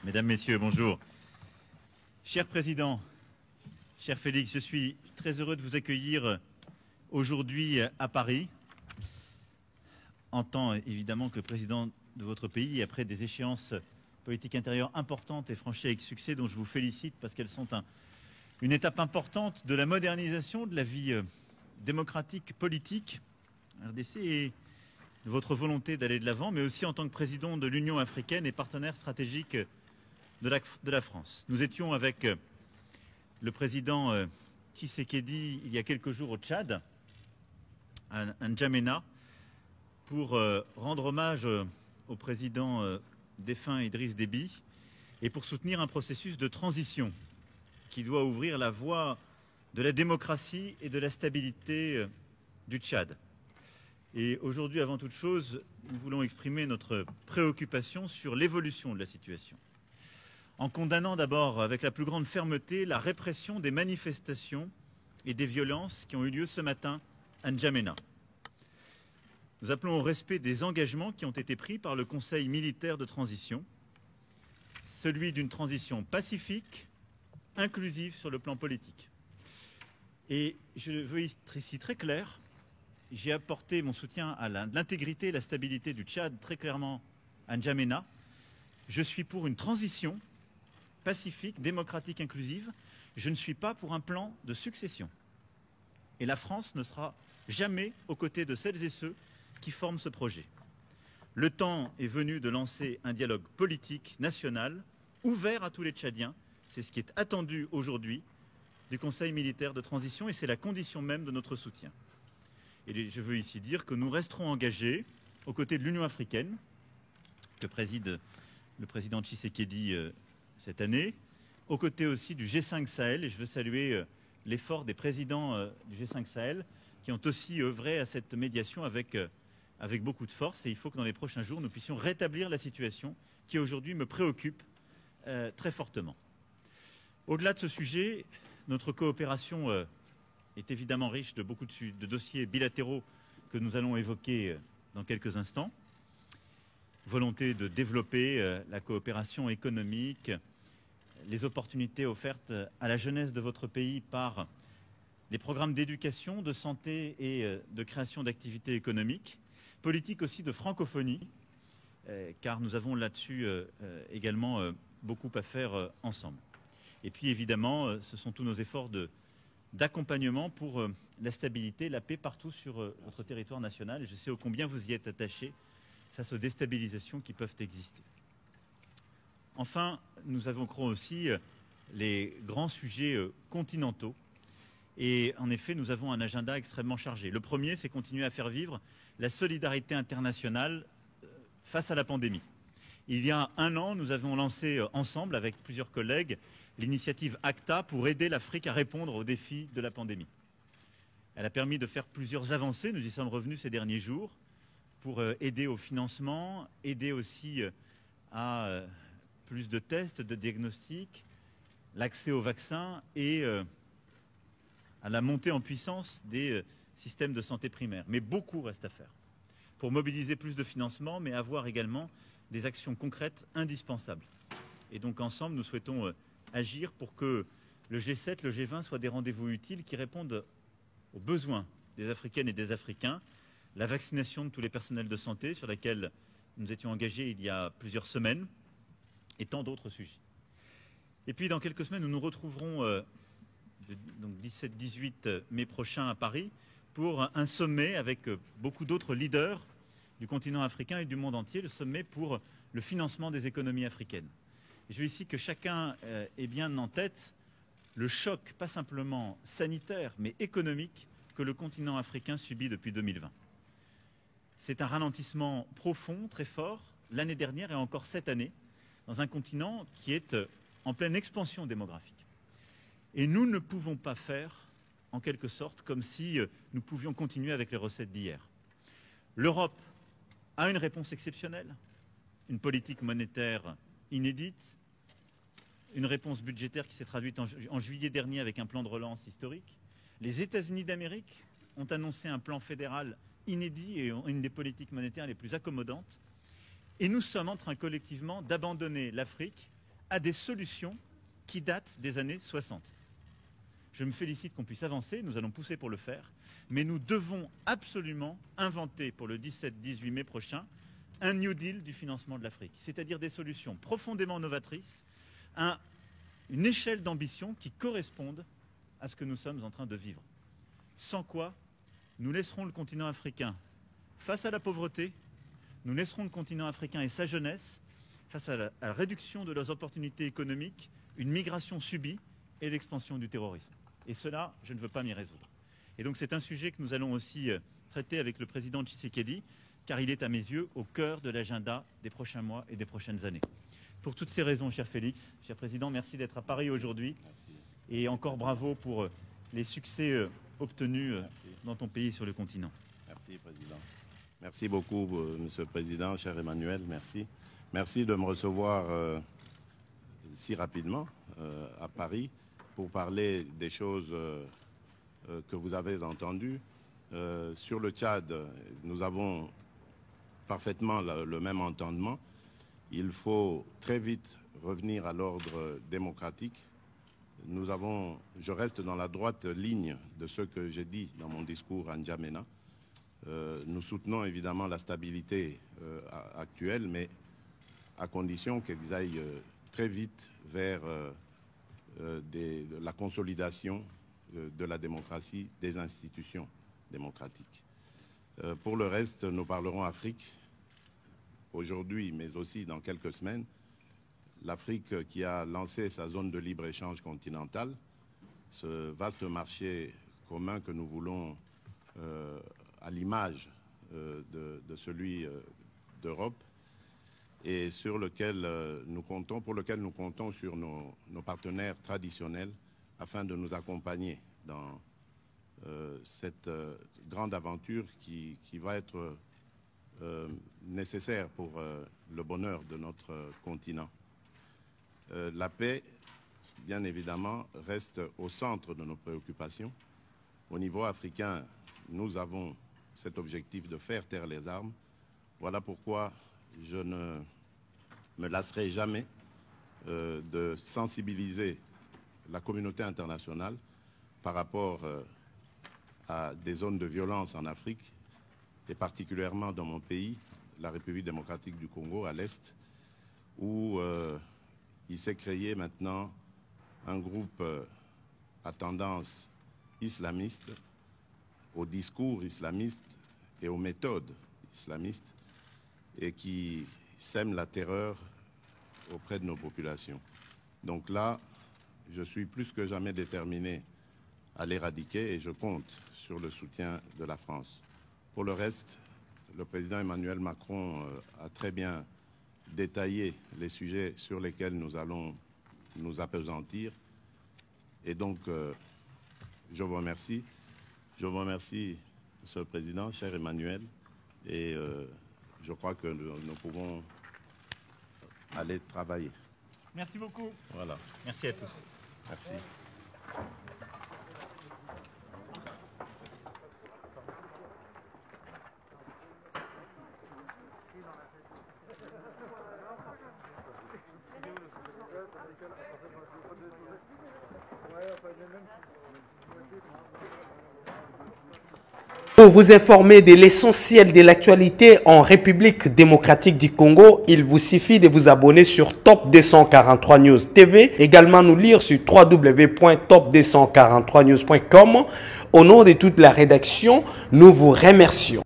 Mesdames, Messieurs, bonjour. Cher Président, cher Félix, je suis très heureux de vous accueillir aujourd'hui à Paris, en tant évidemment que le président de votre pays, et après des échéances politiques intérieures importantes et franchies avec succès, dont je vous félicite parce qu'elles sont une étape importante de la modernisation de la vie démocratique, politique, RDC, et de votre volonté d'aller de l'avant, mais aussi en tant que président de l'Union africaine et partenaire stratégique de la France. Nous étions avec le président Tshisekedi il y a quelques jours au Tchad, à N'Djamena, pour rendre hommage au président défunt Idriss Déby et pour soutenir un processus de transition qui doit ouvrir la voie de la démocratie et de la stabilité du Tchad. Et aujourd'hui, avant toute chose, nous voulons exprimer notre préoccupation sur l'évolution de la situation, en condamnant d'abord avec la plus grande fermeté la répression des manifestations et des violences qui ont eu lieu ce matin à N'Djamena. Nous appelons au respect des engagements qui ont été pris par le Conseil militaire de transition, celui d'une transition pacifique, inclusive sur le plan politique. Et je veux être ici très clair, j'ai apporté mon soutien à l'intégrité et la stabilité du Tchad très clairement à N'Djamena. Je suis pour une transition pacifique, démocratique, inclusive. Je ne suis pas pour un plan de succession. Et la France ne sera jamais aux côtés de celles et ceux qui forment ce projet. Le temps est venu de lancer un dialogue politique national ouvert à tous les Tchadiens. C'est ce qui est attendu aujourd'hui du Conseil militaire de transition et c'est la condition même de notre soutien. Et je veux ici dire que nous resterons engagés aux côtés de l'Union africaine, que préside le président Tshisekedi cette année, aux côtés aussi du G5 Sahel, et je veux saluer l'effort des présidents du G5 Sahel qui ont aussi œuvré à cette médiation avec beaucoup de force, et il faut que dans les prochains jours, nous puissions rétablir la situation qui aujourd'hui me préoccupe très fortement. Au-delà de ce sujet, notre coopération est évidemment riche de beaucoup de dossiers bilatéraux que nous allons évoquer dans quelques instants. Volonté de développer la coopération économique, les opportunités offertes à la jeunesse de votre pays par des programmes d'éducation, de santé et de création d'activités économiques, politique aussi de francophonie, car nous avons là-dessus également beaucoup à faire ensemble. Et puis évidemment, ce sont tous nos efforts d'accompagnement pour la stabilité, la paix partout sur votre territoire national. Et je sais ô combien vous y êtes attachés face aux déstabilisations qui peuvent exister. Enfin, nous évoquerons aussi les grands sujets continentaux. Et en effet, nous avons un agenda extrêmement chargé. Le premier, c'est continuer à faire vivre la solidarité internationale face à la pandémie. Il y a un an, nous avons lancé ensemble, avec plusieurs collègues, l'initiative ACTA pour aider l'Afrique à répondre aux défis de la pandémie. Elle a permis de faire plusieurs avancées, nous y sommes revenus ces derniers jours, pour aider au financement, aider aussi à plus de tests, de diagnostics, l'accès aux vaccins et à la montée en puissance des systèmes de santé primaire. Mais beaucoup reste à faire pour mobiliser plus de financement, mais avoir également des actions concrètes indispensables. Et donc ensemble, nous souhaitons agir pour que le G7, le G20 soient des rendez-vous utiles qui répondent aux besoins des Africaines et des Africains, la vaccination de tous les personnels de santé sur laquelle nous étions engagés il y a plusieurs semaines, et tant d'autres sujets. Et puis dans quelques semaines, nous nous retrouverons donc 17-18 mai prochain à Paris pour un sommet avec beaucoup d'autres leaders du continent africain et du monde entier, le sommet pour le financement des économies africaines. Et je veux ici que chacun ait bien en tête le choc, pas simplement sanitaire, mais économique, que le continent africain subit depuis 2020. C'est un ralentissement profond, très fort, l'année dernière et encore cette année, dans un continent qui est en pleine expansion démographique. Et nous ne pouvons pas faire, en quelque sorte, comme si nous pouvions continuer avec les recettes d'hier. L'Europe a une réponse exceptionnelle, une politique monétaire inédite, une réponse budgétaire qui s'est traduite en juillet dernier avec un plan de relance historique. Les États-Unis d'Amérique ont annoncé un plan fédéral inédit et une des politiques monétaires les plus accommodantes. Et nous sommes en train collectivement d'abandonner l'Afrique à des solutions qui datent des années 60. Je me félicite qu'on puisse avancer, nous allons pousser pour le faire, mais nous devons absolument inventer pour le 17-18 mai prochain un New Deal du financement de l'Afrique, c'est-à-dire des solutions profondément novatrices, une échelle d'ambition qui corresponde à ce que nous sommes en train de vivre. Sans quoi, nous laisserons le continent africain face à la pauvreté, nous laisserons le continent africain et sa jeunesse face à la réduction de leurs opportunités économiques, une migration subie et l'expansion du terrorisme. Et cela, je ne veux pas m'y résoudre. Et donc c'est un sujet que nous allons aussi traiter avec le président Tshisekedi, car il est à mes yeux au cœur de l'agenda des prochains mois et des prochaines années. Pour toutes ces raisons, cher Félix, cher président, merci d'être à Paris aujourd'hui. Et encore bravo pour les succès obtenus dans ton pays et sur le continent. Merci, Président. Merci beaucoup, Monsieur le Président, cher Emmanuel, merci. Merci de me recevoir si rapidement à Paris pour parler des choses que vous avez entendues. Sur le Tchad, nous avons parfaitement le même entendement. Il faut très vite revenir à l'ordre démocratique. Je reste dans la droite ligne de ce que j'ai dit dans mon discours à N'Djamena. Nous soutenons évidemment la stabilité actuelle, mais à condition qu'ils aillent très vite vers la consolidation de la démocratie, des institutions démocratiques. Pour le reste, nous parlerons Afrique aujourd'hui, mais aussi dans quelques semaines. L'Afrique qui a lancé sa zone de libre-échange continentale, ce vaste marché commun que nous voulons à l'image de celui d'Europe et pour lequel nous comptons sur nos partenaires traditionnels afin de nous accompagner dans cette grande aventure qui va être nécessaire pour le bonheur de notre continent. La paix, bien évidemment, reste au centre de nos préoccupations. Au niveau africain, nous avons cet objectif de faire taire les armes. Voilà pourquoi je ne me lasserai jamais de sensibiliser la communauté internationale par rapport à des zones de violence en Afrique, et particulièrement dans mon pays, la République démocratique du Congo, à l'Est, où il s'est créé maintenant un groupe à tendance islamiste, au discours islamiste et aux méthodes islamistes, et qui sème la terreur auprès de nos populations. Donc là, je suis plus que jamais déterminé à l'éradiquer et je compte sur le soutien de la France. Pour le reste, le président Emmanuel Macron a très bien détaillé les sujets sur lesquels nous allons nous appesantir. Et donc, je vous remercie. Je vous remercie, Monsieur le Président, cher Emmanuel. Et je crois que nous pouvons aller travailler. Merci beaucoup. Voilà. Merci à tous. Merci. Pour vous informer de l'essentiel de l'actualité en République démocratique du Congo, il vous suffit de vous abonner sur Top 243 News TV, également nous lire sur www.top243news.com. Au nom de toute la rédaction, nous vous remercions.